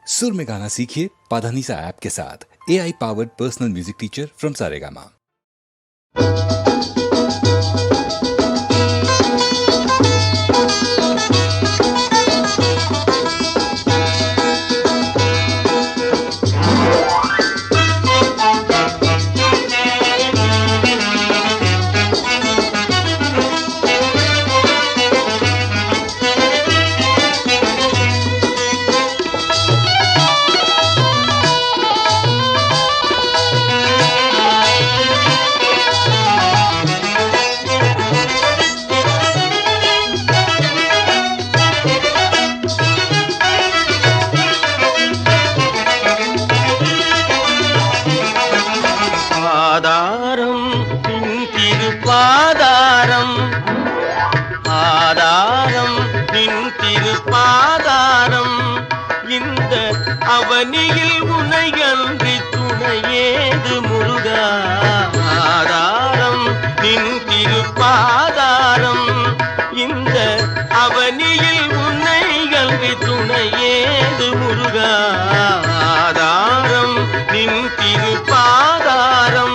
सुर में गाना सीखिए पाधानीसा ऐप के साथ। AI powered personal music teacher from Saregama. ஆதாரம் நின் திருப்பாதாரம் இந்த அவனியில் உனையன்றி துணையேது முருகா. ஆதாரம் நின் திருப்பாதாரம் இந்த அவனியில் உனையன்றி துணையேது முருகா. ஆதாரம் நின் திருப்பாதாரம்.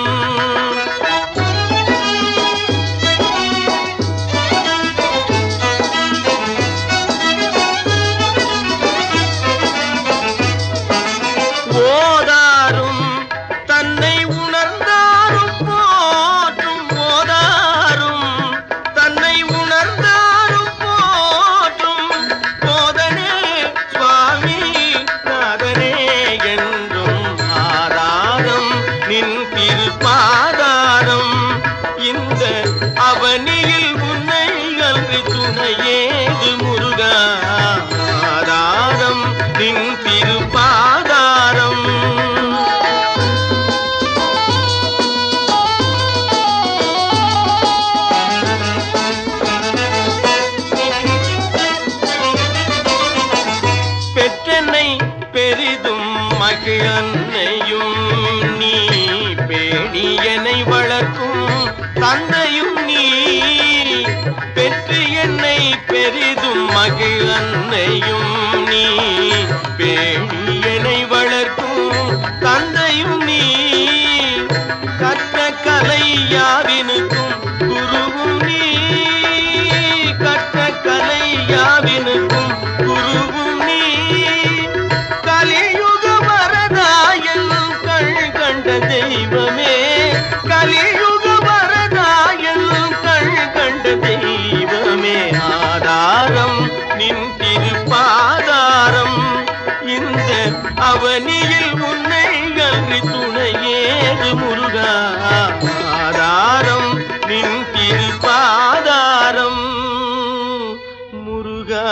ஓதாரும் தன்னை உணர்ந்தாரும் போற்றும் ஓதாரும் தன்னை உணர்ந்தாரும் போற்றும் போதனே சுவாமி நாதனே என்றும் ஆதாரம் நின் திருப்பாதாரம் இந்த அவனியில் உன்னை அன்றி துணையேது முருகா. ஆதாரம் நின் திருப்பாதாரம். பெற்றென்னை பெரிதும் மகிழன்னையும் நீ பேணியனை வளர்க்கும் தந்தையும் நீ. பெற்று என்னை பெரிதும் மகிழன்னையும் நீ பேணியனை வளர்க்கும் தந்தையும் நீ. கற்ற கலை யாவினுக்கும் குருவும் நீ. கற்ற கலை யாவினுக்கும் குருவும் நீ. கலியுக வரதாயல் கண் கண்ட தெய்வமே. கலியுக வரதாயல் கண் கண்ட தெய்வமே. ஆதாரம் நின் திருப்பாதாரம் இந்த அவனியில் உன்னை அன்றி துணையேது முருகா. ஆதாரம் நின் திருப்பாதாரம் முருகா.